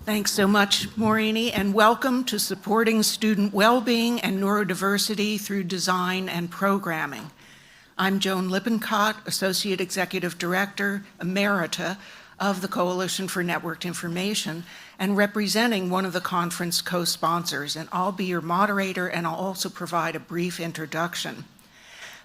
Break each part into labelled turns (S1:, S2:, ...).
S1: Thanks so much, Maureen, and welcome to Supporting Student Wellbeing and Neurodiversity Through Design and Programming. I'm Joan Lippincott, Associate Executive Director, Emerita, of the Coalition for Networked Information, and representing one of the conference co-sponsors, and I'll be your moderator, and I'll also provide a brief introduction.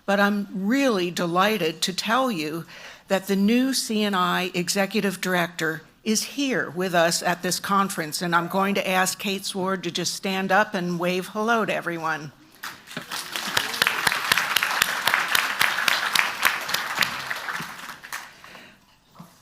S1: But I'm really delighted to tell you that the new CNI Executive Director is here with us at this conference, and I'm going to ask Kate Sword to just stand up and wave hello to everyone.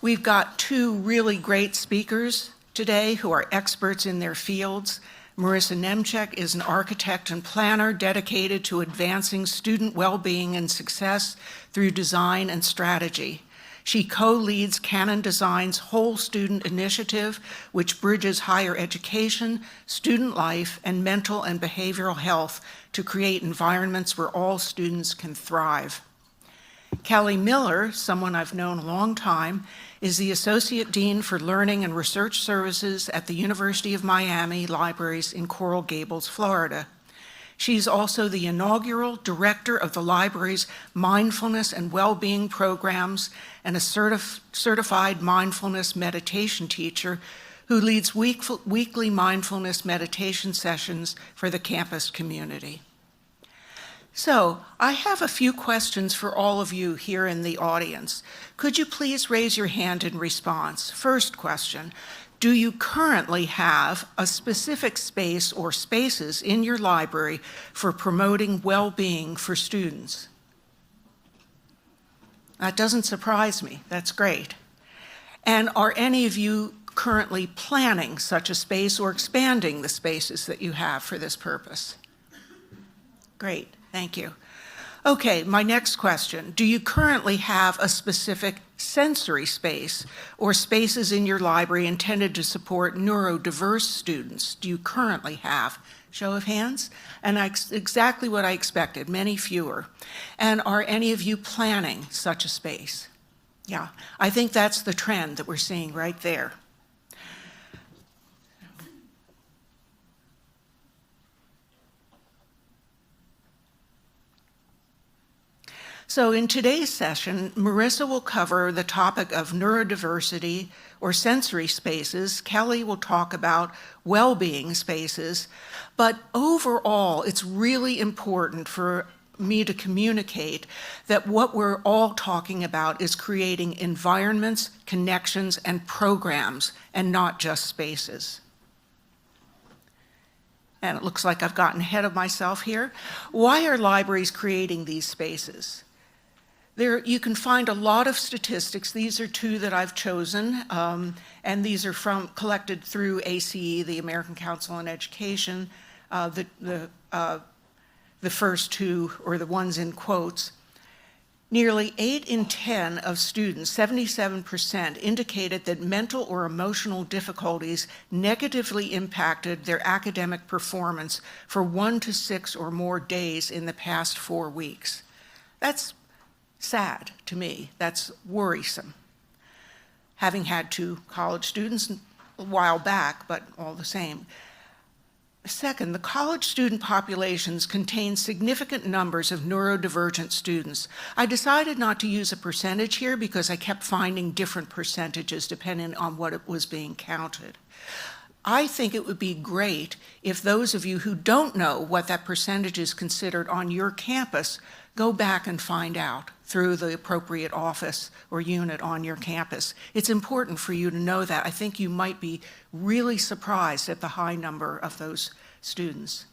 S1: We've got two really great speakers today who are experts in their fields. Marissa Nemchek is an architect and planner dedicated to advancing student well-being and success through design and strategy. She co-leads Canon Design's Whole Student Initiative, which bridges higher education, student life, and mental and behavioral health to create environments where all students can thrive. Kelly Miller, someone I've known a long time, is the Associate Dean for Learning and Research Services at the University of Miami Libraries in Coral Gables, Florida. She's also the inaugural director of the library's mindfulness and well-being programs and a certified mindfulness meditation teacher who leads weekly mindfulness meditation sessions for the campus community. So, I have a few questions for all of you here in the audience. Could you please raise your hand in response? First question, do you currently have a specific space or spaces in your library for promoting well-being for students? That doesn't surprise me. That's great. And are any of you currently planning such a space or expanding the spaces that you have for this purpose? Great. Thank you. Okay, my next question. Do you currently have a specific sensory space or spaces in your library intended to support neurodiverse students? Do you currently have? Show of hands? And exactly what I expected, many fewer. And are any of you planning such a space? Yeah, I think that's the trend that we're seeing right there. So in today's session, Marissa will cover the topic of neurodiversity or sensory spaces. Kelly will talk about well-being spaces. But overall, it's really important for me to communicate that what we're all talking about is creating environments, connections, and programs, and not just spaces. And it looks like I've gotten ahead of myself here. Why are libraries creating these spaces? You can find a lot of statistics. These are two that I've chosen, and these are collected through ACE, the American Council on Education. The first two, or the ones in quotes. Nearly 8 in 10 of students, 77%, indicated that mental or emotional difficulties negatively impacted their academic performance for 1 to 6 or more days in the past 4 weeks. That's sad to me. That's worrisome. Having had 2 college students a while back, but all the same. Second, the college student populations contain significant numbers of neurodivergent students. I decided not to use a percentage here because I kept finding different percentages depending on what it was being counted. I think it would be great if those of you who don't know what that percentage is considered on your campus go back and find out through the appropriate office or unit on your campus. It's important for you to know that. I think you might be really surprised at the high number of those students.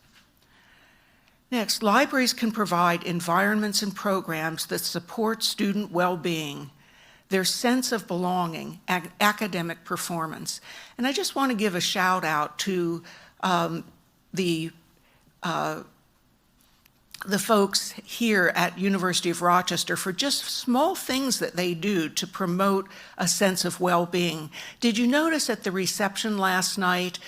S1: Next, libraries can provide environments and programs that support student well-being, their sense of belonging, academic performance. And I just want to give a shout out to the folks here at University of Rochester for just small things that they do to promote a sense of well-being. Did you notice at the reception last night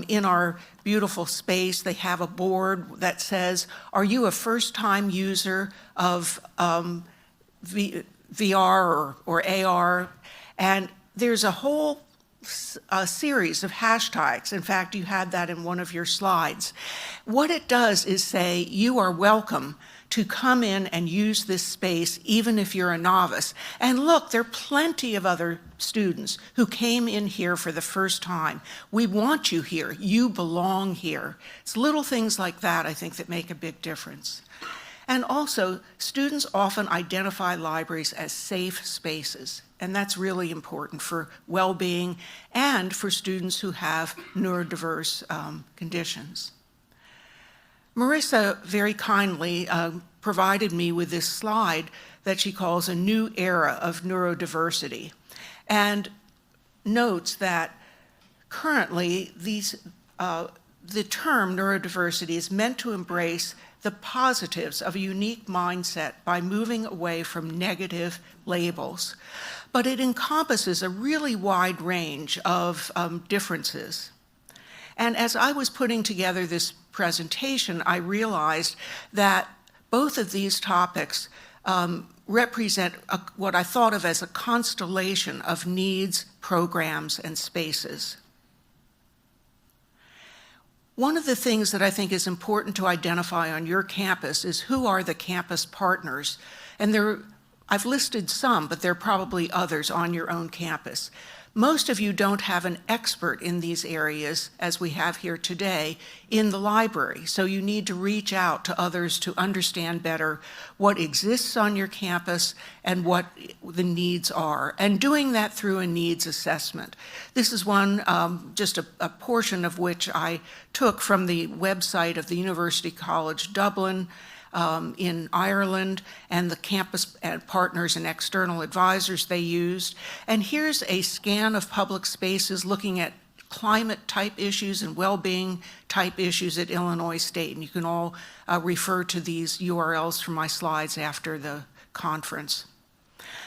S1: in our beautiful space, they have a board that says, are you a first-time user of VR or AR? And there's a whole a series of hashtags. In fact, you had that in one of your slides. What it does is say, you are welcome to come in and use this space even if you're a novice. And look, there are plenty of other students who came in here for the first time. We want you here. You belong here. It's little things like that, I think, that make a big difference. And also, students often identify libraries as safe spaces, and that's really important for well-being and for students who have neurodiverse conditions. Marissa very kindly provided me with this slide that she calls a new era of neurodiversity, and notes that currently the term neurodiversity is meant to embrace the positives of a unique mindset by moving away from negative labels. But it encompasses a really wide range of differences. And as I was putting together this presentation, I realized that both of these topics represent what I thought of as a constellation of needs, programs, and spaces. One of the things that I think is important to identify on your campus is who are the campus partners. And I've listed some, but there are probably others on your own campus. Most of you don't have an expert in these areas, as we have here today, in the library. So you need to reach out to others to understand better what exists on your campus and what the needs are, and doing that through a needs assessment. This is one, just a portion of which I took from the website of the University College Dublin, in Ireland, and the campus partners and external advisors they used. And here's a scan of public spaces looking at climate type issues and well-being type issues at Illinois State. And you can all refer to these URLs from my slides after the conference.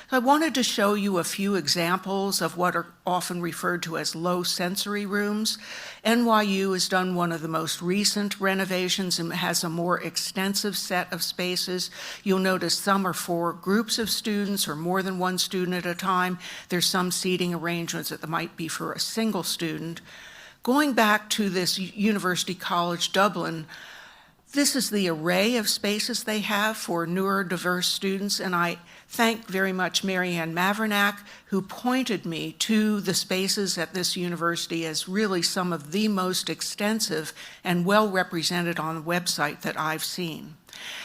S1: I wanted to show you a few examples of what are often referred to as low sensory rooms. NYU has done one of the most recent renovations and has a more extensive set of spaces. You'll notice some are for groups of students or more than one student at a time. There's some seating arrangements that might be for a single student. Going back to this University College Dublin, this is the array of spaces they have for neurodiverse students, and I thank very much Marianne Mavernack, who pointed me to the spaces at this university as really some of the most extensive and well represented on the website that I've seen.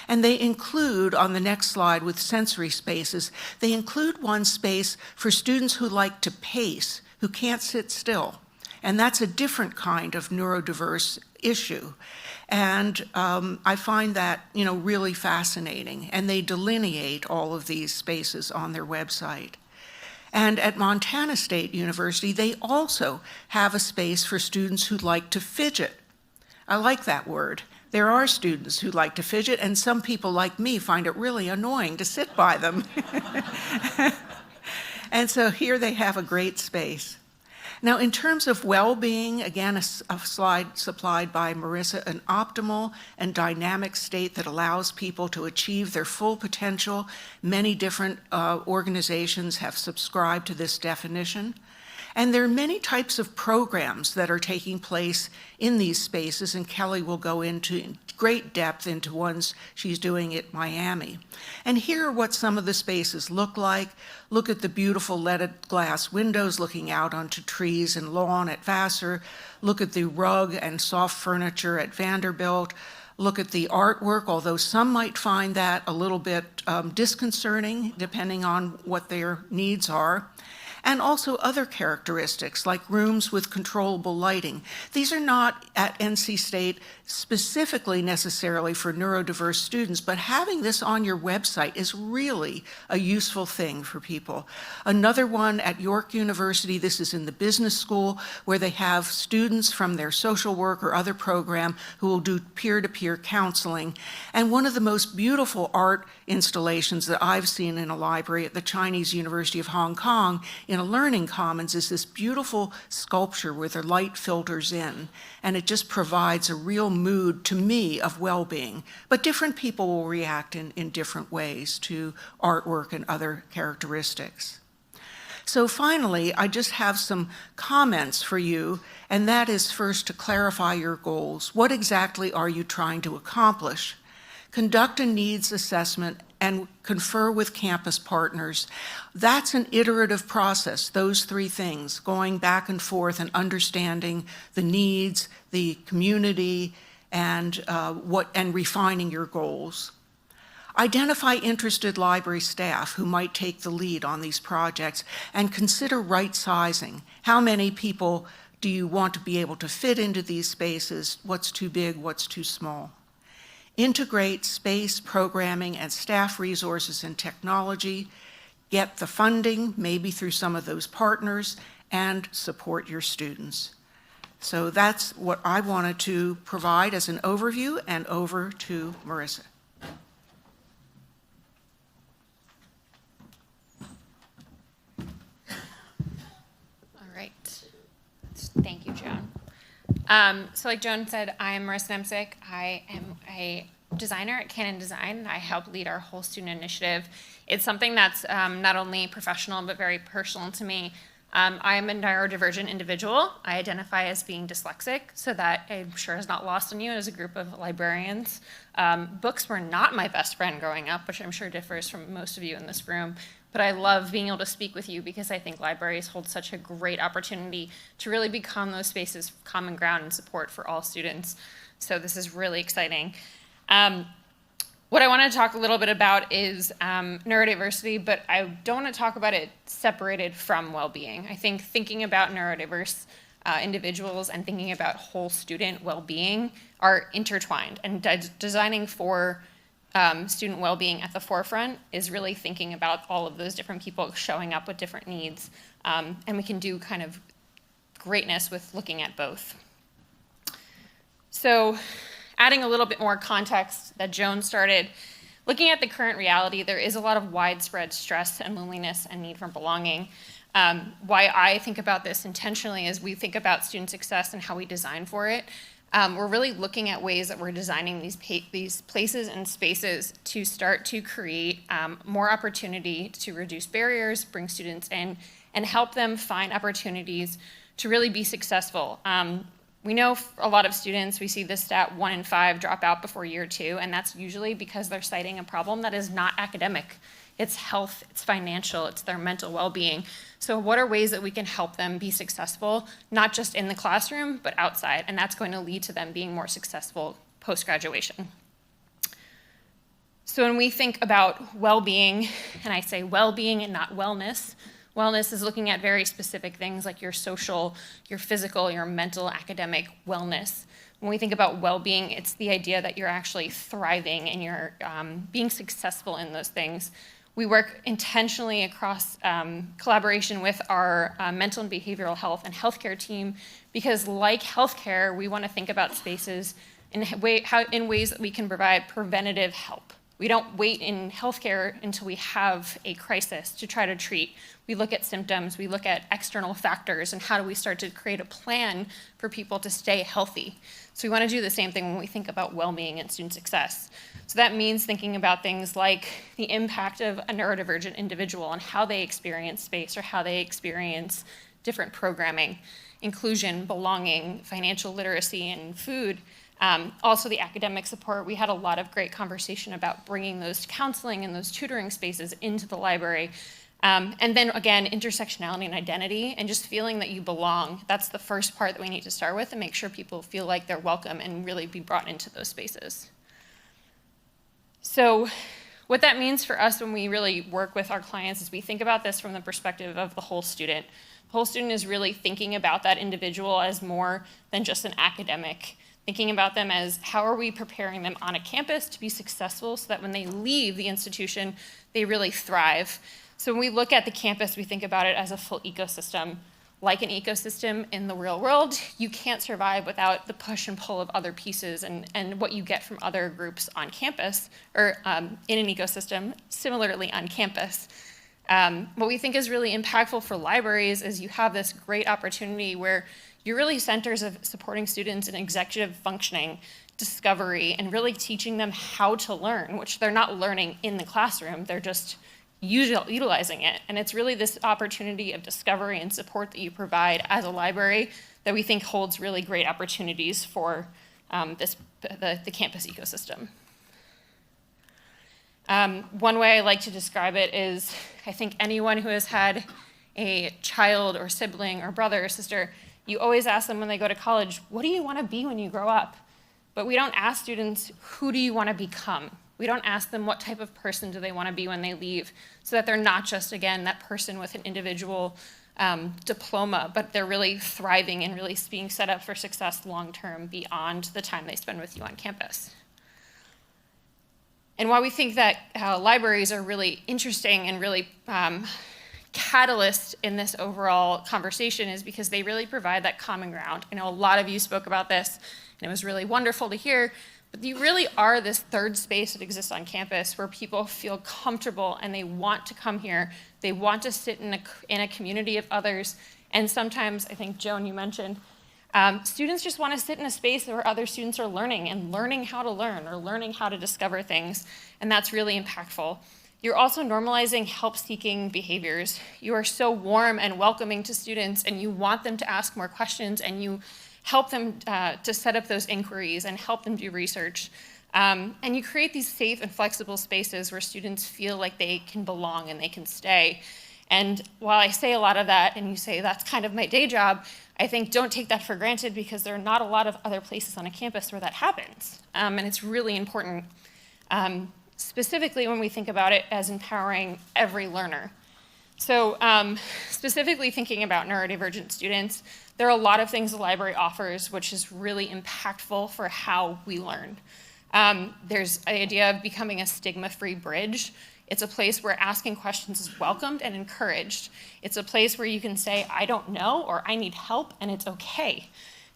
S1: And they include, on the next slide with sensory spaces, they include one space for students who like to pace, who can't sit still. And that's a different kind of neurodiverse issue. And I find that, really fascinating. And they delineate all of these spaces on their website. And at Montana State University, they also have a space for students who like to fidget. I like that word. There are students who like to fidget, and some people like me find it really annoying to sit by them. And so here they have a great space. Now, in terms of well-being, again, a slide supplied by Marissa, an optimal and dynamic state that allows people to achieve their full potential. Many different organizations have subscribed to this definition. And there are many types of programs that are taking place in these spaces, and Kelly will go into in great depth into ones she's doing at Miami. And here are what some of the spaces look like. Look at the beautiful leaded glass windows looking out onto trees and lawn at Vassar. Look at the rug and soft furniture at Vanderbilt. Look at the artwork, although some might find that a little bit disconcerting, depending on what their needs are. And also other characteristics like rooms with controllable lighting. These are not at NC State specifically necessarily for neurodiverse students, but having this on your website is really a useful thing for people. Another one at York University, this is in the business school, where they have students from their social work or other program who will do peer-to-peer counseling. And one of the most beautiful art installations that I've seen in a library at the Chinese University of Hong Kong in a learning commons is this beautiful sculpture where the light filters in, and it just provides a real mood to me of well-being. But different people will react in different ways to artwork and other characteristics. So finally, I just have some comments for you, and that is first to clarify your goals. What exactly are you trying to accomplish? Conduct a needs assessment and confer with campus partners. That's an iterative process, those three things, going back and forth and understanding the needs, the community, and refining your goals. Identify interested library staff who might take the lead on these projects and consider right sizing. How many people do you want to be able to fit into these spaces? What's too big, what's too small? Integrate space, programming, and staff resources and technology. Get the funding, maybe through some of those partners, and support your students. So that's what I wanted to provide as an overview, and over to Marissa.
S2: Thank you, Joan. So like Joan said, I'm Marissa Nemsick. I am a designer at Canon Design. I help lead our whole student initiative. It's something that's not only professional, but very personal to me. I am a neurodivergent individual. I identify as being dyslexic, so that I'm sure is not lost on you as a group of librarians. Books were not my best friend growing up, which I'm sure differs from most of you in this room. But I love being able to speak with you because I think libraries hold such a great opportunity to really become those spaces of common ground and support for all students. So this is really exciting. What I want to talk a little bit about is neurodiversity, but I don't want to talk about it separated from well-being. I think thinking about neurodiverse individuals and thinking about whole student well-being are intertwined, and designing for student well-being at the forefront is really thinking about all of those different people showing up with different needs. And we can do kind of greatness with looking at both. So adding a little bit more context that Joan started, looking at the current reality, there is a lot of widespread stress and loneliness and need for belonging. Why I think about this intentionally is we think about student success and how we design for it. We're really looking at ways that we're designing these places and spaces to start to create more opportunity to reduce barriers, bring students in, and help them find opportunities to really be successful. We know a lot of students, we see this stat, 1 in 5 drop out before year 2, and that's usually because they're citing a problem that is not academic. It's health, it's financial, it's their mental well-being. So what are ways that we can help them be successful, not just in the classroom, but outside? And that's going to lead to them being more successful post-graduation. So when we think about well-being, and I say well-being and not wellness, wellness is looking at very specific things like your social, your physical, your mental, academic wellness. When we think about well-being, it's the idea that you're actually thriving and you're being successful in those things. We work intentionally across collaboration with our mental and behavioral health and healthcare team because like healthcare, we want to think about spaces in ways that we can provide preventative help. We don't wait in healthcare until we have a crisis to try to treat. We look at symptoms, we look at external factors, and how do we start to create a plan for people to stay healthy. So we want to do the same thing when we think about well-being and student success. So that means thinking about things like the impact of a neurodivergent individual on how they experience space or how they experience different programming, inclusion, belonging, financial literacy, and food. Also the academic support. We had a lot of great conversation about bringing those counseling and those tutoring spaces into the library. And then again, intersectionality and identity and just feeling that you belong. That's the first part that we need to start with and make sure people feel like they're welcome and really be brought into those spaces. So what that means for us when we really work with our clients is we think about this from the perspective of the whole student. The whole student is really thinking about that individual as more than just an academic, thinking about them as how are we preparing them on a campus to be successful so that when they leave the institution, they really thrive. So when we look at the campus, we think about it as a full ecosystem. Like an ecosystem in the real world, you can't survive without the push and pull of other pieces and what you get from other groups on campus or in an ecosystem, similarly on campus. What we think is really impactful for libraries is you have this great opportunity where you're really centers of supporting students in executive functioning, discovery, and really teaching them how to learn, which they're not learning in the classroom. They're just utilizing it. And it's really this opportunity of discovery and support that you provide as a library that we think holds really great opportunities for the campus ecosystem. One way I like to describe it is, I think anyone who has had a child or sibling or brother or sister, you always ask them when they go to college, what do you want to be when you grow up? But we don't ask students, who do you want to become? We don't ask them what type of person do they want to be when they leave, so that they're not just, again, that person with an individual diploma, but they're really thriving and really being set up for success long-term beyond the time they spend with you on campus. And why we think that libraries are really interesting and really catalyst in this overall conversation is because they really provide that common ground. I know a lot of you spoke about this, and it was really wonderful to hear, but you really are this third space that exists on campus where people feel comfortable and they want to come here. They want to sit in a community of others. And sometimes, I think, Joan, you mentioned, students just want to sit in a space where other students are learning and learning how to learn or learning how to discover things. And that's really impactful. You're also normalizing help-seeking behaviors. You are so warm and welcoming to students, and you want them to ask more questions, and you help them to set up those inquiries and help them do research. And you create these safe and flexible spaces where students feel like they can belong and they can stay. And while I say a lot of that, and you say that's kind of my day job, I think don't take that for granted, because there are not a lot of other places on a campus where that happens. And it's really important, specifically when we think about it as empowering every learner. So specifically thinking about neurodivergent students, there are a lot of things the library offers which is really impactful for how we learn. There's the idea of becoming a stigma-free bridge. It's a place where asking questions is welcomed and encouraged. It's a place where you can say, I don't know, or I need help, and it's okay.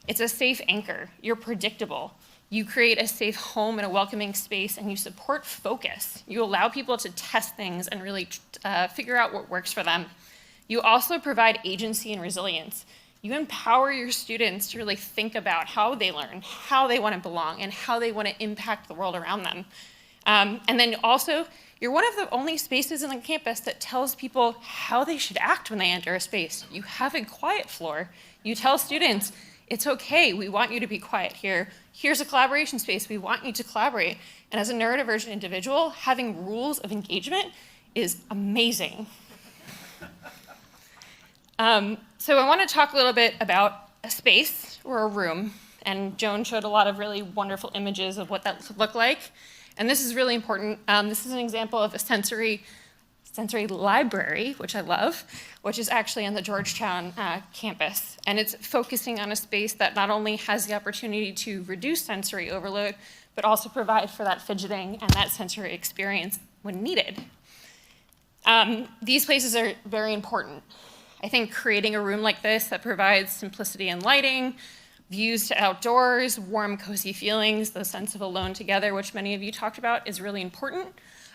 S2: It's a safe anchor. You're predictable. You create a safe home and a welcoming space, and you support focus. You allow people to test things and really figure out what works for them. You also provide agency and resilience. You empower your students to really think about how they learn, how they want to belong, and how they want to impact the world around them. And then also, you're one of the only spaces on the campus that tells people how they should act when they enter a space. You have a quiet floor. You tell students, it's okay, we want you to be quiet here. Here's a collaboration space, we want you to collaborate. And as a neurodivergent individual, having rules of engagement is amazing. So I want to talk a little bit about a space or a room. And Joan showed a lot of really wonderful images of what that would look like. And this is really important. This is an example of a sensory library, which I love, which is actually on the Georgetown campus. And it's focusing on a space that not only has the opportunity to reduce sensory overload, but also provide for that fidgeting and that sensory experience when needed. These places are very important. I think creating a room like this that provides simplicity and lighting, views to outdoors, warm, cozy feelings, the sense of alone together, which many of you talked about, is really important.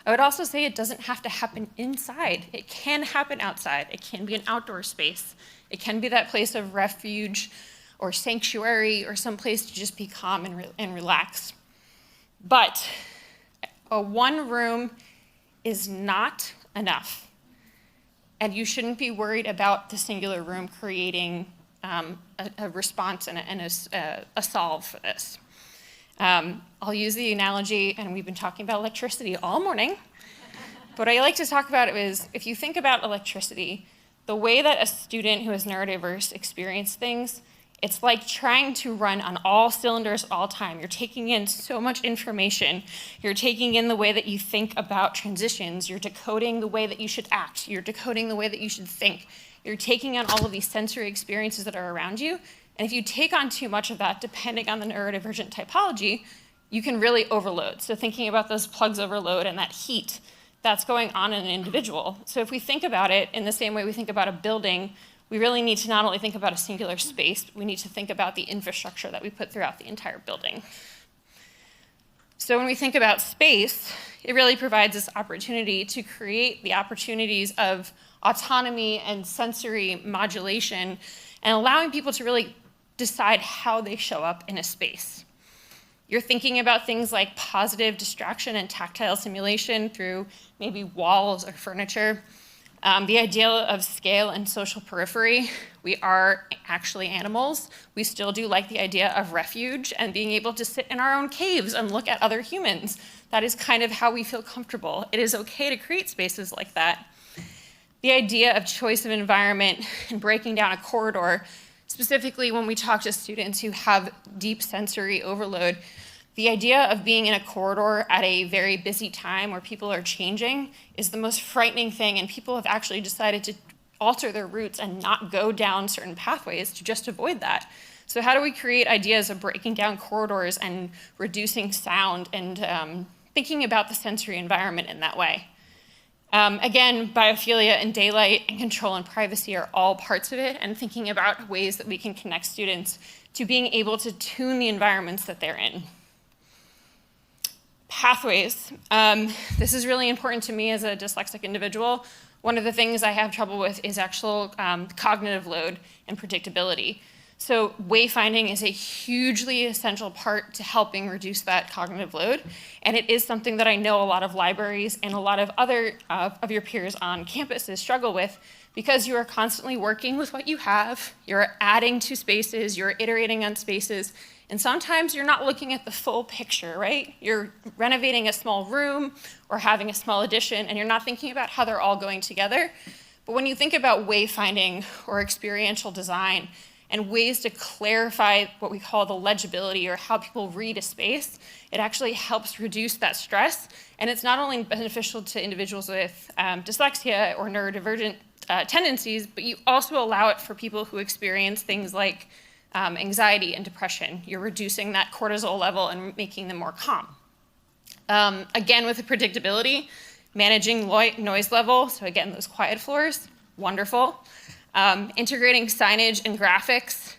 S2: I would also say it doesn't have to happen inside. It can happen outside. It can be an outdoor space. It can be that place of refuge or sanctuary or some place to just be calm and relax. But a one room is not enough. And you shouldn't be worried about the singular room creating a response and a solve for this. I'll use the analogy, and we've been talking about electricity all morning, but what I like to talk about is, if you think about electricity, the way that a student who is neurodiverse experiences things, it's like trying to run on all cylinders all time. You're taking in so much information. You're taking in the way that you think about transitions. You're decoding the way that you should act. You're decoding the way that you should think. You're taking on all of these sensory experiences that are around you. And if you take on too much of that, depending on the neurodivergent typology, you can really overload. So thinking about those plugs overload and that heat that's going on in an individual. So if we think about it in the same way we think about a building, we really need to not only think about a singular space, but we need to think about the infrastructure that we put throughout the entire building. So when we think about space, it really provides this opportunity to create the opportunities of autonomy and sensory modulation and allowing people to really decide how they show up in a space. You're thinking about things like positive distraction and tactile simulation through maybe walls or furniture. The idea of scale and social periphery. We are actually animals. We still do like the idea of refuge and being able to sit in our own caves and look at other humans. That is kind of how we feel comfortable. It is okay to create spaces like that. The idea of choice of environment and breaking down a corridor, specifically when we talk to students who have deep sensory overload, the idea of being in a corridor at a very busy time where people are changing is the most frightening thing, and people have actually decided to alter their routes and not go down certain pathways to just avoid that. So how do we create ideas of breaking down corridors and reducing sound and thinking about the sensory environment in that way? Again, biophilia and daylight and control and privacy are all parts of it, and thinking about ways that we can connect students to being able to tune the environments that they're in. Pathways. This is really important to me as a dyslexic individual. One of the things I have trouble with is actual cognitive load and predictability. So wayfinding is a hugely essential part to helping reduce that cognitive load. And it is something that I know a lot of libraries and a lot of other of your peers on campuses struggle with, because you are constantly working with what you have, you're adding to spaces, you're iterating on spaces, and sometimes you're not looking at the full picture, right? You're renovating a small room or having a small addition, and you're not thinking about how they're all going together. But when you think about wayfinding or experiential design and ways to clarify what we call the legibility or how people read a space, it actually helps reduce that stress. And it's not only beneficial to individuals with dyslexia or neurodivergent tendencies, but you also allow it for people who experience things like anxiety and depression. You're reducing that cortisol level and making them more calm. Again, with the predictability, managing noise level, so again, those quiet floors, wonderful. Integrating signage and graphics,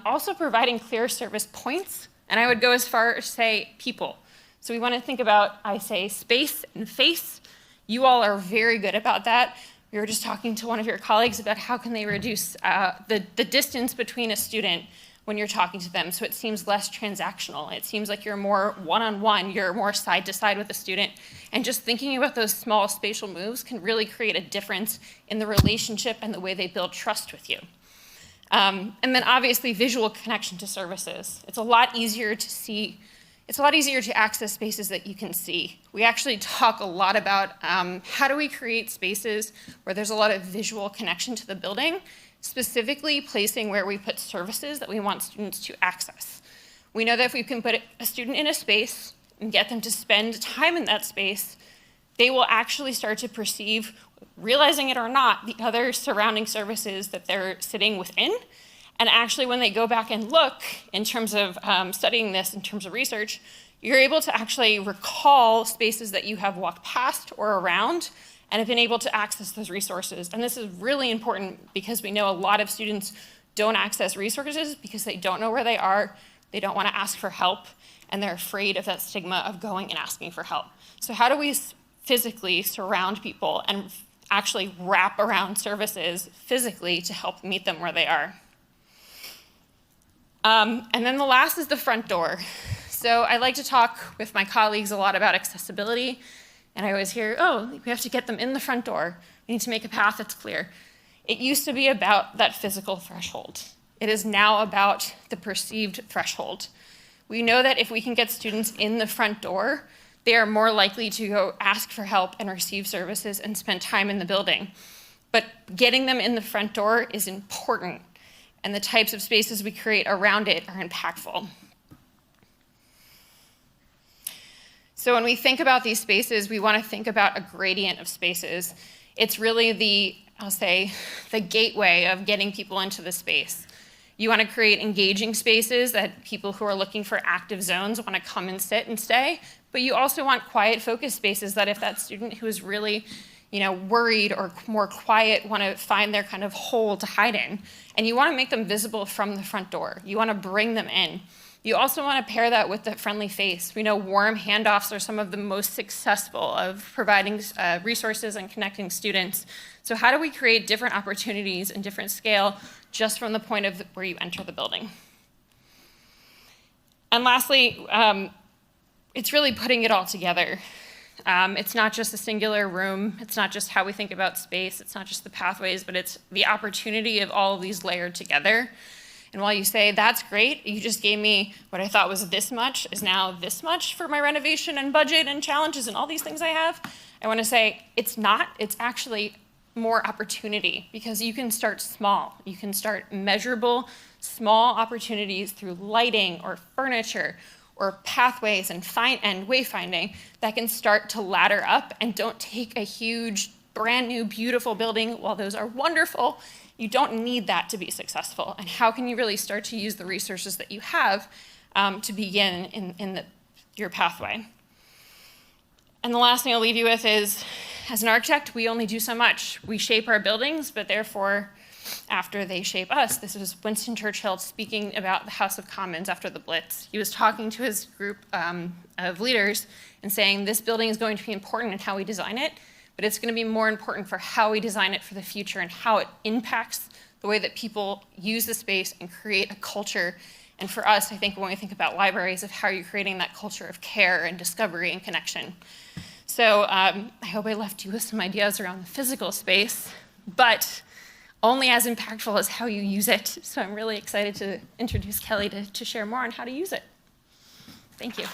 S2: also providing clear service points, and I would go as far as say people. So we want to think about, I say, space and face. You all are very good about that. We were just talking to one of your colleagues about how can they reduce the distance between a student when you're talking to them, so it seems less transactional. It seems like you're more one-on-one, you're more side-to-side with the student, and just thinking about those small spatial moves can really create a difference in the relationship and the way they build trust with you. And then obviously visual connection to services. It's a lot easier to see. It's a lot easier to access spaces that you can see. We actually talk a lot about how do we create spaces where there's a lot of visual connection to the building, specifically placing where we put services that we want students to access. We know that if we can put a student in a space and get them to spend time in that space, they will actually start to perceive, realizing it or not, the other surrounding services that they're sitting within. And actually, when they go back and look, in terms of studying this, in terms of research, you're able to actually recall spaces that you have walked past or around and have been able to access those resources. And this is really important because we know a lot of students don't access resources because they don't know where they are, they don't want to ask for help, and they're afraid of that stigma of going and asking for help. So how do we physically surround people and actually wrap around services physically to help meet them where they are? And then the last is the front door. So I like to talk with my colleagues a lot about accessibility, and I always hear, oh, we have to get them in the front door. We need to make a path that's clear. It used to be about that physical threshold. It is now about the perceived threshold. We know that if we can get students in the front door, they are more likely to go ask for help and receive services and spend time in the building. But getting them in the front door is important, and the types of spaces we create around it are impactful. So when we think about these spaces, we want to think about a gradient of spaces. It's really the, I'll say, the gateway of getting people into the space. You want to create engaging spaces that people who are looking for active zones want to come and sit and stay, but you also want quiet, focused spaces that if that student who is really worried or more quiet want to find their kind of hole to hide in. And you want to make them visible from the front door. You want to bring them in. You also want to pair that with the friendly face. We know warm handoffs are some of the most successful of providing resources and connecting students. So how do we create different opportunities and different scale just from the point of where you enter the building? And lastly, it's really putting it all together. It's not just a singular room. It's not just how we think about space. It's not just the pathways, but it's the opportunity of all of these layered together. And while you say, that's great, you just gave me what I thought was this much is now this much for my renovation and budget and challenges and all these things I have, I want to say it's not. It's actually more opportunity, because you can start small. You can start measurable, small opportunities through lighting or furniture or pathways and wayfinding that can start to ladder up and don't take a huge, brand new, beautiful building. While those are wonderful, you don't need that to be successful. And how can you really start to use the resources that you have to begin in your pathway? And the last thing I'll leave you with is, as an architect, we only do so much. We shape our buildings, but therefore, after they shape us. This was Winston Churchill speaking about the House of Commons after the Blitz. He was talking to his group of leaders and saying, this building is going to be important in how we design it, but it's going to be more important for how we design it for the future and how it impacts the way that people use the space and create a culture. And for us, I think when we think about libraries, of how you're creating that culture of care and discovery and connection. So I hope I left you with some ideas around the physical space, but only as impactful as how you use it. So I'm really excited to introduce Kelly to share more on how to use it. Thank you.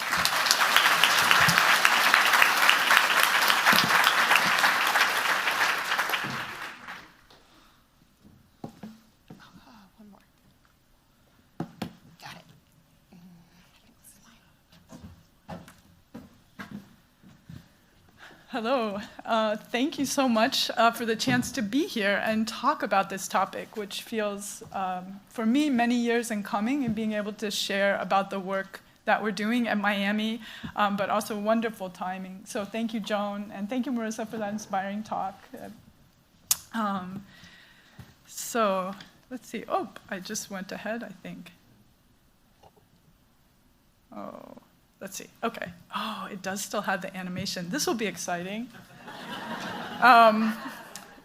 S2: One more. Got it.
S3: Hello. Thank you so much for the chance to be here and talk about this topic, which feels, for me, many years in coming, and being able to share about the work that we're doing at Miami, but also wonderful timing. So thank you, Joan, and thank you, Marissa, for that inspiring talk. So let's see. Oh, I just went ahead, I think. Oh. Let's see, okay. Oh, it does still have the animation. This will be exciting.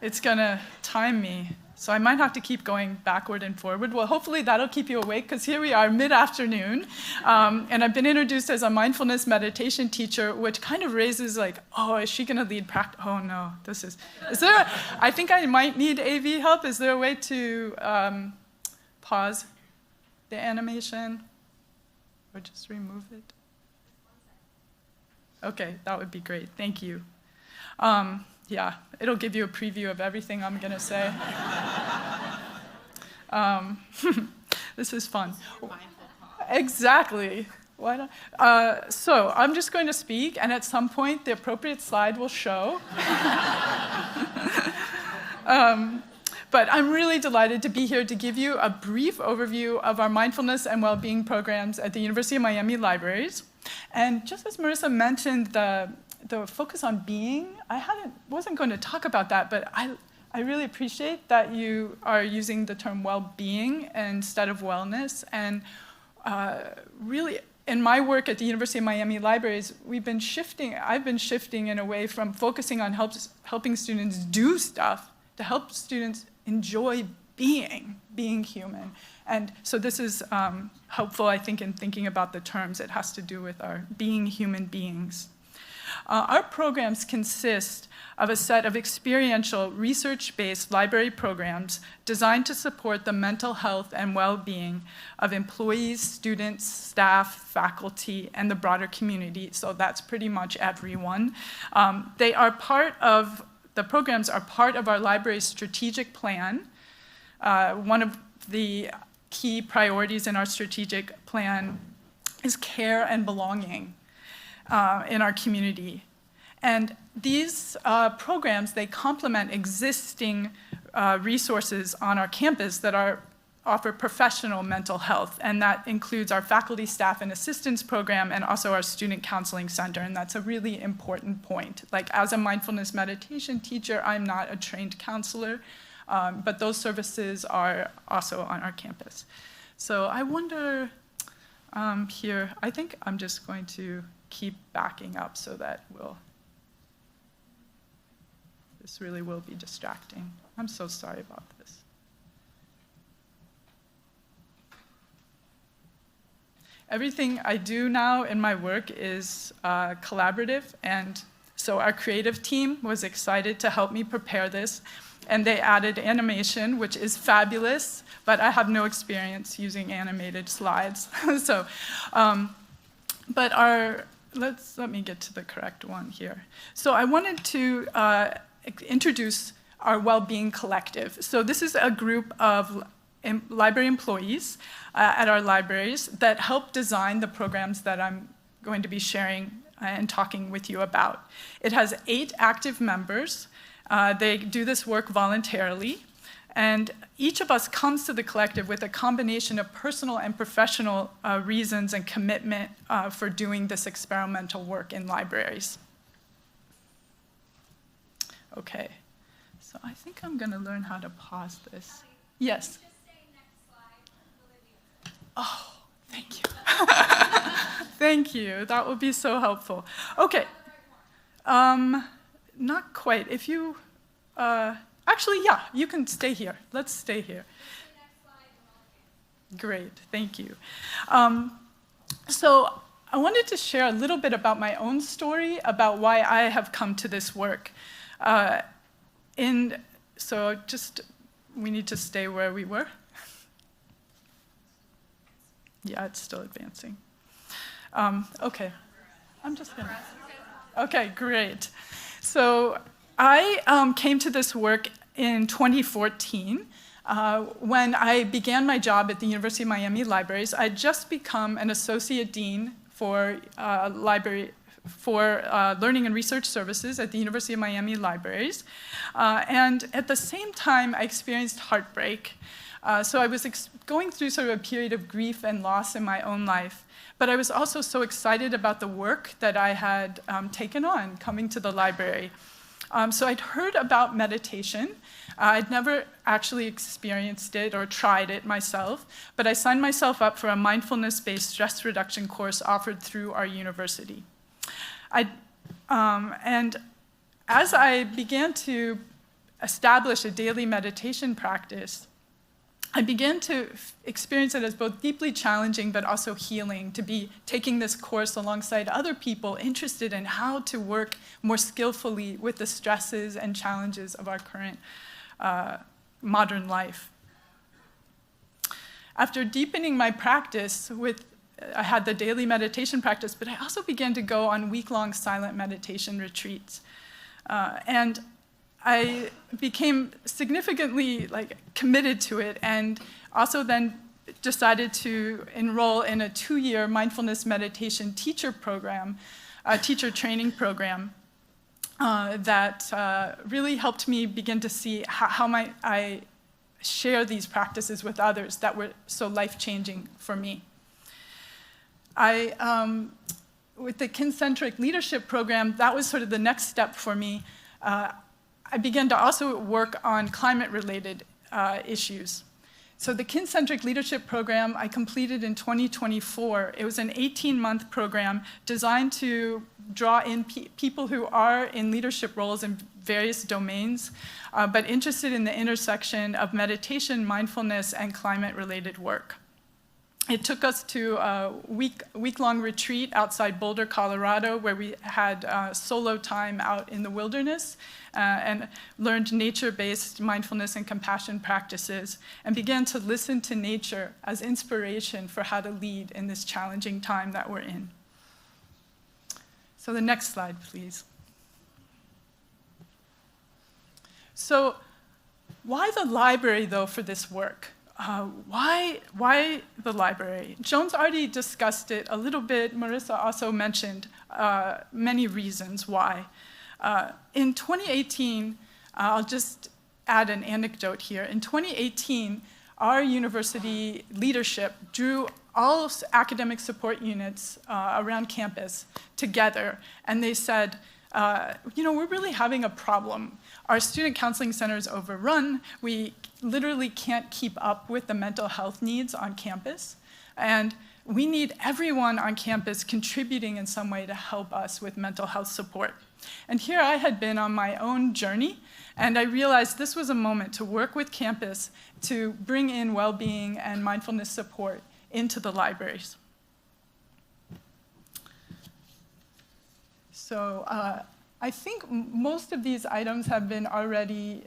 S3: It's gonna time me, so I might have to keep going backward and forward. Well, hopefully that'll keep you awake, because here we are mid-afternoon, and I've been introduced as a mindfulness meditation teacher, which kind of raises like, oh, is she gonna lead practice? Oh no, is there, I think I might need AV help. Is there a way to pause the animation, or just remove it? Okay, that would be great. Thank you. Yeah, it'll give you a preview of everything I'm going to say. This is fun. Exactly. Why not? So I'm just going to speak, and at some point, the appropriate slide will show. But I'm really delighted to be here to give you a brief overview of our mindfulness and well-being programs at the University of Miami Libraries. And just as Marissa mentioned, the focus on being, wasn't going to talk about that, but I really appreciate that you are using the term well-being instead of wellness. And really, in my work at the University of Miami Libraries, I've been shifting in a way from focusing on helping students do stuff to help students enjoy being human. And so this is helpful, I think, in thinking about the terms. It has to do with our being human beings. Our programs consist of a set of experiential, research-based library programs designed to support the mental health and well-being of employees, students, staff, faculty, and the broader community. So that's pretty much everyone. The programs are part of our library's strategic plan. One of the key priorities in our strategic plan is care and belonging in our community. And these programs, they complement existing resources on our campus that offer professional mental health, and that includes our faculty, staff, and assistance program, and also our student counseling center, and that's a really important point. Like, as a mindfulness meditation teacher, I'm not a trained counselor, but those services are also on our campus. So I wonder here, I think I'm just going to keep backing up so that this really will be distracting. I'm so sorry about this. everything I do now in my work is collaborative, and so our creative team was excited to help me prepare this, and they added animation, which is fabulous, but I have no experience using animated slides. So, but let me get to the correct one here. So I wanted to introduce our Wellbeing Collective. So this is a group of library employees at our libraries that help design the programs that I'm going to be sharing and talking with you about. It has 8 active members. They do this work voluntarily, and each of us comes to the collective with a combination of personal and professional reasons and commitment for doing this experimental work in libraries. Okay, so I think I'm going to learn how to pause this. Yes? Oh, thank you. Thank you. That would be so helpful. Okay. Not quite. If you, actually, yeah, you can stay here. Let's stay here. Great. Thank you. So I wanted to share a little bit about my own story, about why I have come to this work. So we need to stay where we were. Yeah, it's still advancing. Okay, I'm just gonna. Okay, great. So I came to this work in 2014 when I began my job at the University of Miami Libraries. I'd just become an associate dean for Learning and Research Services at the University of Miami Libraries. And at the same time, I experienced heartbreak. So I was going through sort of a period of grief and loss in my own life. But I was also so excited about the work that I had taken on coming to the library. So I'd heard about meditation. I'd never actually experienced it or tried it myself, but I signed myself up for a mindfulness-based stress reduction course offered through our university. And as I began to establish a daily meditation practice, I began to experience it as both deeply challenging but also healing to be taking this course alongside other people interested in how to work more skillfully with the stresses and challenges of our current modern life. After deepening my practice I had the daily meditation practice, but I also began to go on week-long silent meditation retreats. And I became significantly committed to it, and also then decided to enroll in a 2-year mindfulness meditation teacher program, a teacher training program that really helped me begin to see how I share these practices with others that were so life-changing for me. With the kin-centric leadership program, that was sort of the next step for me. I began to also work on climate-related issues. So the kin-centric leadership program I completed in 2024. It was an 18-month program designed to draw in people who are in leadership roles in various domains, but interested in the intersection of meditation, mindfulness, and climate-related work. It took us to a week-long retreat outside Boulder, Colorado, where we had solo time out in the wilderness and learned nature-based mindfulness and compassion practices, and began to listen to nature as inspiration for how to lead in this challenging time that we're in. So the next slide, please. So why the library, though, for this work? Why the library? Joan's already discussed it a little bit. Marissa also mentioned many reasons why. In 2018, I'll just add an anecdote here. In 2018, our university leadership drew all academic support units around campus together, and they said, we're really having a problem. Our student counseling center is overrun. We literally can't keep up with the mental health needs on campus. And we need everyone on campus contributing in some way to help us with mental health support. And here I had been on my own journey, and I realized this was a moment to work with campus to bring in well-being and mindfulness support into the libraries. So I think most of these items have been already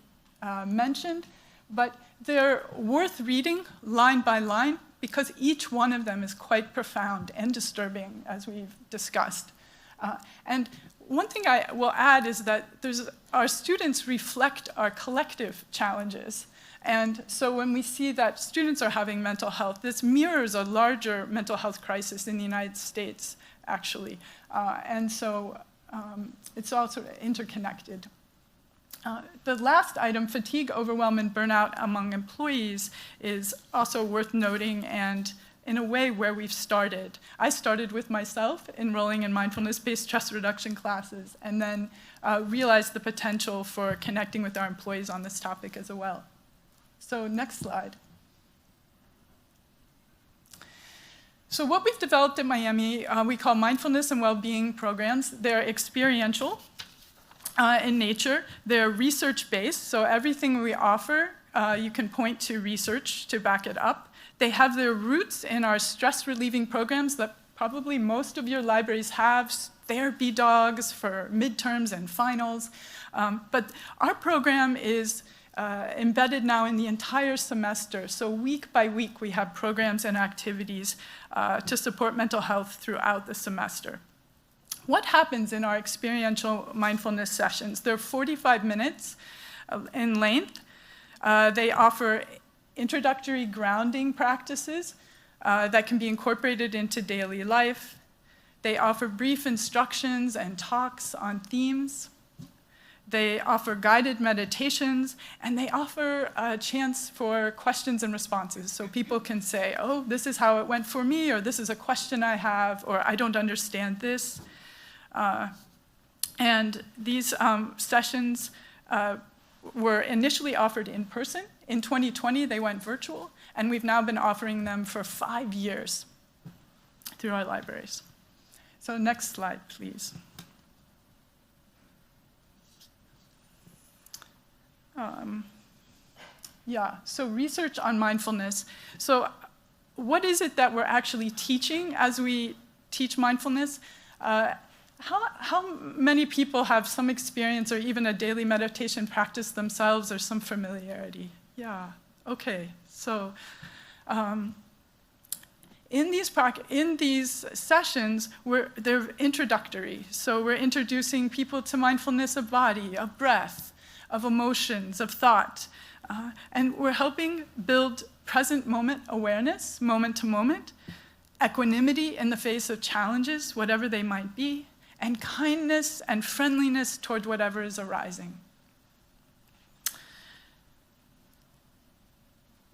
S3: mentioned, but they're worth reading line by line because each one of them is quite profound and disturbing, as we've discussed. And one thing I will add is that our students reflect our collective challenges. And so when we see that students are having mental health, this mirrors a larger mental health crisis in the United States, actually. And so it's also interconnected. The last item, fatigue, overwhelm, and burnout among employees, is also worth noting and in a way where we've started. I started with myself enrolling in mindfulness-based stress reduction classes and then realized the potential for connecting with our employees on this topic as well. So next slide. So what we've developed at Miami, we call mindfulness and well-being programs. They're experiential in nature. They're research-based, so everything we offer, you can point to research to back it up. They have their roots in our stress-relieving programs that probably most of your libraries have, therapy dogs for midterms and finals. But our program is embedded now in the entire semester. So week by week, we have programs and activities to support mental health throughout the semester. What happens in our experiential mindfulness sessions? They're 45 minutes in length. They offer introductory grounding practices that can be incorporated into daily life. They offer brief instructions and talks on themes. They offer guided meditations, and they offer a chance for questions and responses. So people can say, oh, this is how it went for me, or this is a question I have, or I don't understand this. And these sessions were initially offered in person. In 2020, they went virtual, and we've now been offering them for 5 years through our libraries. So next slide, please. So research on mindfulness. So what is it that we're actually teaching as we teach mindfulness? How many people have some experience or even a daily meditation practice themselves or some familiarity? Yeah, okay. So in these sessions, they're introductory. So we're introducing people to mindfulness of body, of breath, of emotions, of thought. And we're helping build present moment awareness, moment to moment, equanimity in the face of challenges, whatever they might be, and kindness and friendliness toward whatever is arising.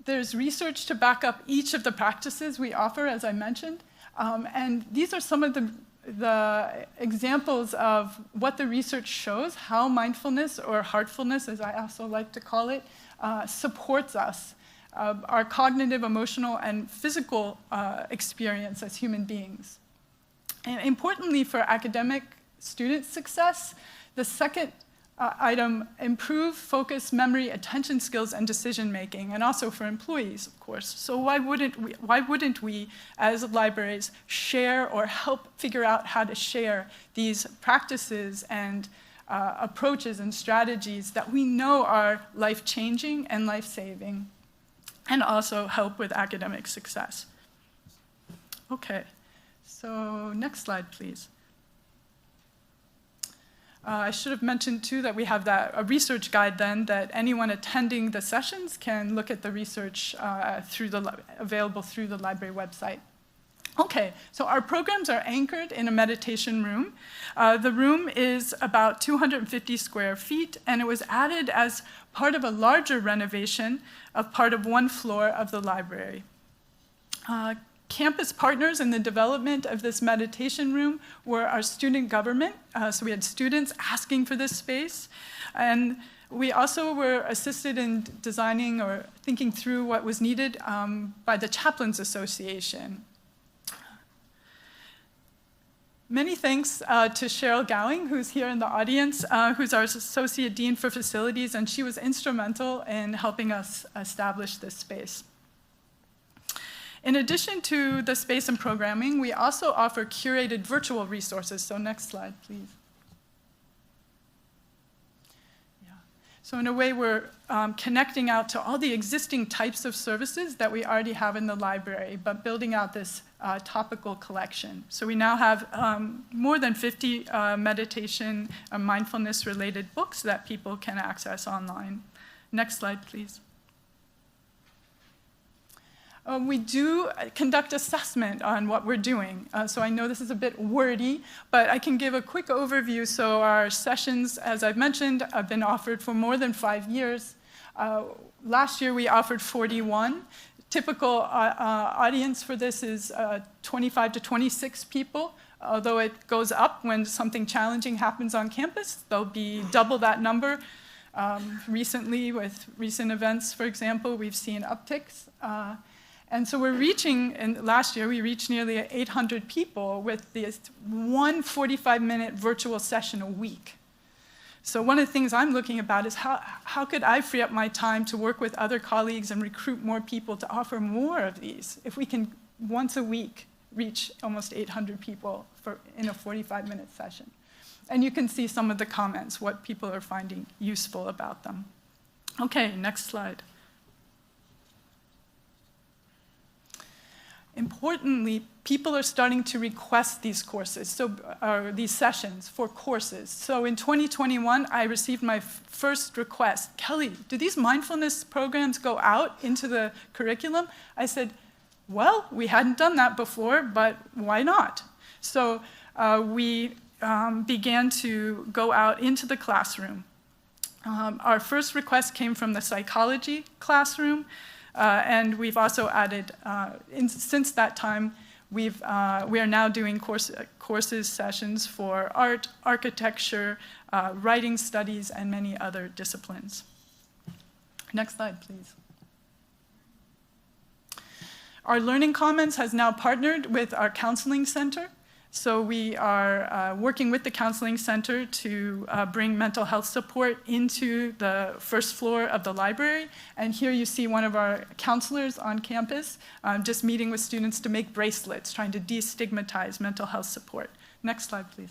S3: There's research to back up each of the practices we offer, as I mentioned. And these are some of the examples of what the research shows, how mindfulness, or heartfulness, as I also like to call it, supports us, our cognitive, emotional, and physical experience as human beings. And importantly for academic student success, the second item, improve focus, memory, attention skills, and decision-making, and also for employees, of course. So why wouldn't we, as libraries, share or help figure out how to share these practices and approaches and strategies that we know are life-changing and life-saving, and also help with academic success? Okay, so next slide, please. I should have mentioned, too, that we have a research guide then that anyone attending the sessions can look at the research available through the library website. Okay, so our programs are anchored in a meditation room. The room is about 250 square feet, and it was added as part of a larger renovation of part of one floor of the library. Campus partners in the development of this meditation room were our student government. So we had students asking for this space. And we also were assisted in designing or thinking through what was needed by the Chaplains Association. Many thanks to Cheryl Gowing, who's here in the audience, who's our Associate Dean for Facilities, and she was instrumental in helping us establish this space. In addition to the space and programming, we also offer curated virtual resources. So next slide, please. So in a way, we're connecting out to all the existing types of services that we already have in the library, but building out this topical collection. So we now have more than 50 meditation and mindfulness-related books that people can access online. Next slide, please. We do conduct assessment on what we're doing. So I know this is a bit wordy, but I can give a quick overview. So our sessions, as I've mentioned, have been offered for more than 5 years. Last year, we offered 41. Typical audience for this is 25 to 26 people, although it goes up when something challenging happens on campus. There'll be double that number. Recently, with recent events, for example, we've seen upticks. And so we're reaching, and last year we reached nearly 800 people with this one 45-minute virtual session a week. So one of the things I'm looking about is how could I free up my time to work with other colleagues and recruit more people to offer more of these? If we can, once a week, reach almost 800 people in a 45-minute session. And you can see some of the comments, what people are finding useful about them. Okay, next slide. Importantly, people are starting to request these courses, these sessions for courses. So in 2021, I received my first request. Kelly, do these mindfulness programs go out into the curriculum? I said, well, we hadn't done that before, but why not? So we began to go out into the classroom. Our first request came from the psychology classroom. And we've also added, since that time, we are now doing courses, sessions for art, architecture, writing studies, and many other disciplines. Next slide, please. Our Learning Commons has now partnered with our counseling center. So we are working with the counseling center to bring mental health support into the first floor of the library. And here you see one of our counselors on campus just meeting with students to make bracelets, trying to destigmatize mental health support. Next slide, please.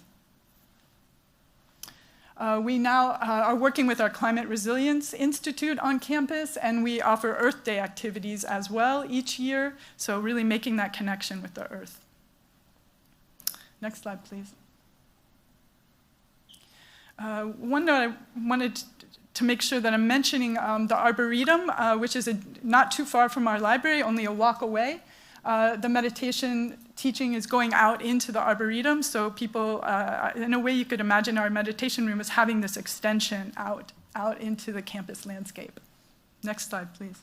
S3: We now are working with our Climate Resilience Institute on campus, and we offer Earth Day activities as well each year, so really making that connection with the Earth. Next slide, please. One note I wanted to make sure that I'm mentioning the Arboretum, which is not too far from our library, only a walk away. The meditation teaching is going out into the Arboretum, so people, in a way you could imagine our meditation room as having this extension out into the campus landscape. Next slide, please.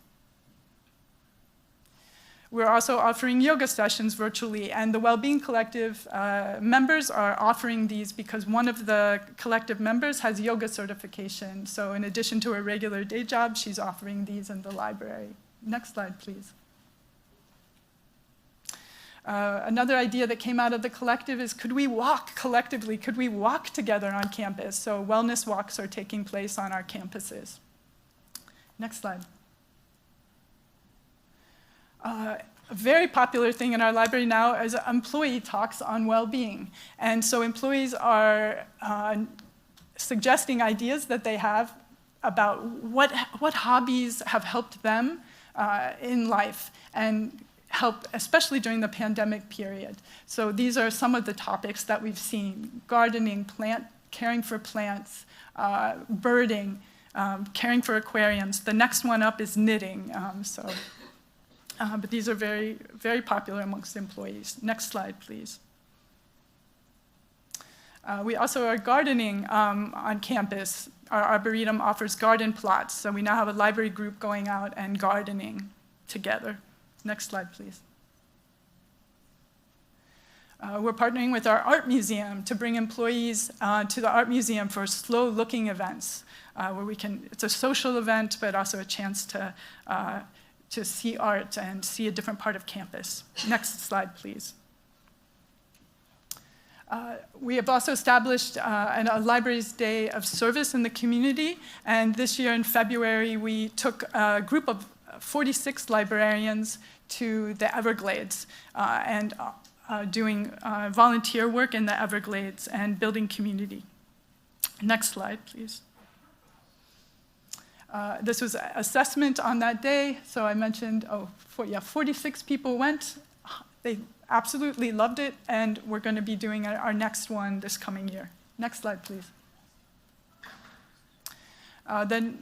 S3: We're also offering yoga sessions virtually, and the Wellbeing Collective members are offering these because one of the collective members has yoga certification. So in addition to her regular day job, she's offering these in the library. Next slide, please. Another idea that came out of the collective is, could we walk collectively? Could we walk together on campus? So wellness walks are taking place on our campuses. Next slide. A very popular thing in our library now is employee talks on well-being. And so employees are suggesting ideas that they have about what hobbies have helped them in life and help, especially during the pandemic period. So these are some of the topics that we've seen: gardening, caring for plants, birding, caring for aquariums. The next one up is knitting. But these are very, very popular amongst employees. Next slide, please. We also are gardening on campus. Our Arboretum offers garden plots, so we now have a library group going out and gardening together. Next slide, please. We're partnering with our art museum to bring employees to the art museum for slow looking events, where it's a social event, but also a chance to see art and see a different part of campus. Next slide, please. We have also established a Libraries Day of Service in the community, and this year in February, we took a group of 46 librarians to the Everglades and doing volunteer work in the Everglades and building community. Next slide, please. This was assessment on that day. So I mentioned, 46 people went. They absolutely loved it, and we're going to be doing our next one this coming year. Next slide, please. The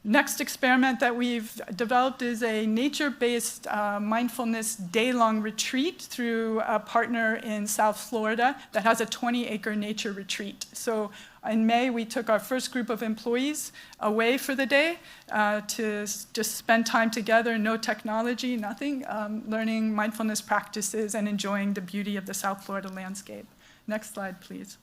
S3: next experiment that we've developed is a nature-based mindfulness day-long retreat through a partner in South Florida that has a 20-acre nature retreat. So in May, we took our first group of employees away for the day to just spend time together, no technology, nothing, learning mindfulness practices and enjoying the beauty of the South Florida landscape. Next slide, please.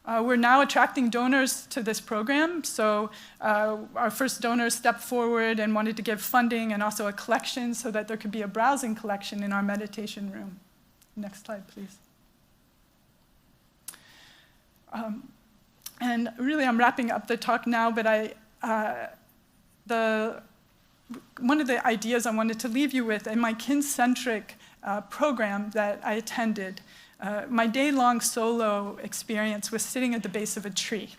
S3: We're now attracting donors to this program. So our first donor stepped forward and wanted to give funding and also a collection so that there could be a browsing collection in our meditation room. Next slide, please. And really, I'm wrapping up the talk now, but one of the ideas I wanted to leave you with in my kin-centric program that I attended, my day-long solo experience was sitting at the base of a tree.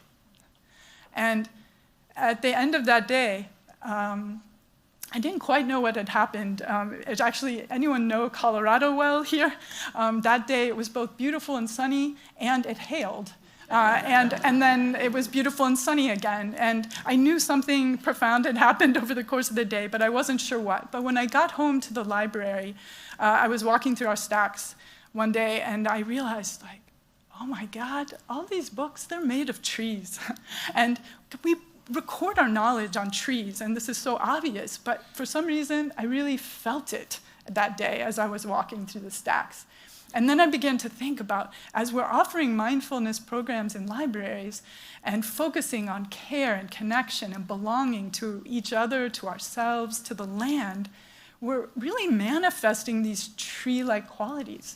S3: And at the end of that day, I didn't quite know what had happened. It's actually, anyone know Colorado well here? That day it was both beautiful and sunny, and it hailed. And then it was beautiful and sunny again. And I knew something profound had happened over the course of the day, but I wasn't sure what. But when I got home to the library, I was walking through our stacks one day, and I realized, like, oh my God, all these books, they're made of trees. And we record our knowledge on trees, and this is so obvious, but for some reason, I really felt it that day as I was walking through the stacks. And then I began to think about, as we're offering mindfulness programs in libraries and focusing on care and connection and belonging to each other, to ourselves, to the land, we're really manifesting these tree-like qualities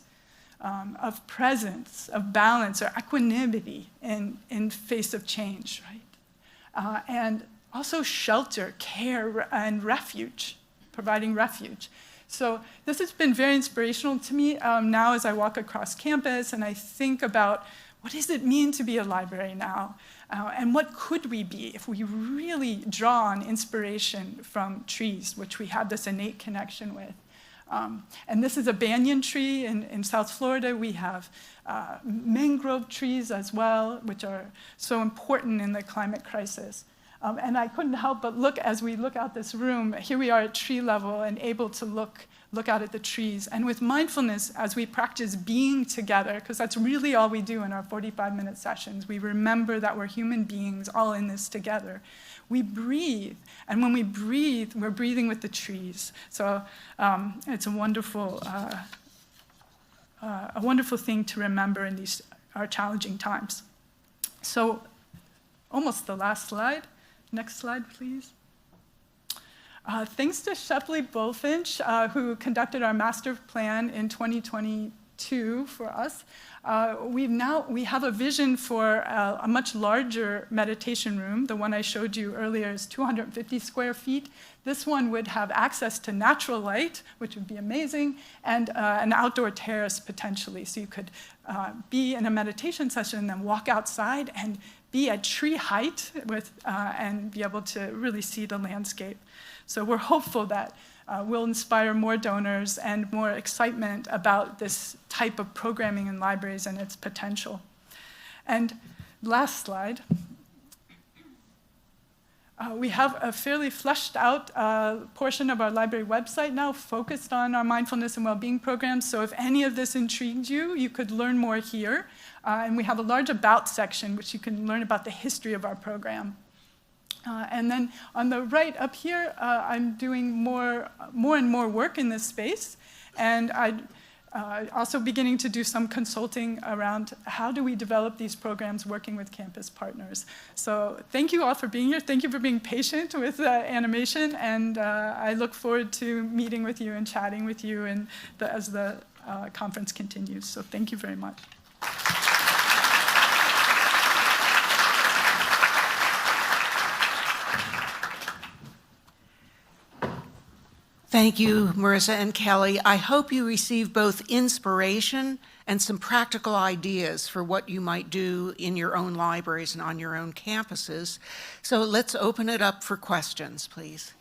S3: of presence, of balance, or equanimity in face of change, right? And also shelter, care, and refuge, providing refuge. So this has been very inspirational to me now as I walk across campus and I think about what does it mean to be a library now? And what could we be if we really draw on inspiration from trees, which we have this innate connection with? And this is a banyan tree in South Florida. We have mangrove trees as well, which are so important in the climate crisis. And I couldn't help but look, as we look out this room, here we are at tree level and able to look out at the trees. And with mindfulness, as we practice being together, because that's really all we do in our 45-minute sessions, we remember that we're human beings all in this together. We breathe, and when we breathe, we're breathing with the trees. So it's a wonderful thing to remember in these our challenging times. So almost the last slide. Next slide, please. Thanks to Shepley Bulfinch, who conducted our master plan in 2022 for us, we have a vision for a much larger meditation room. The one I showed you earlier is 250 square feet. This one would have access to natural light, which would be amazing, and an outdoor terrace potentially. So you could be in a meditation session and then walk outside and be at tree height and be able to really see the landscape. So we're hopeful that we'll inspire more donors and more excitement about this type of programming in libraries and its potential. And last slide. We have a fairly fleshed out portion of our library website now focused on our mindfulness and well-being programs. So if any of this intrigues you, you could learn more here. And we have a large about section, which you can learn about the history of our program. And then on the right up here, I'm doing more and more work in this space. And I'm also beginning to do some consulting around how do we develop these programs working with campus partners. So thank you all for being here. Thank you for being patient with animation. And I look forward to meeting with you and chatting with you as the conference continues. So thank you very much.
S1: Thank you, Marissa and Kelly. I hope you receive both inspiration and some practical ideas for what you might do in your own libraries and on your own campuses. So let's open it up for questions, please.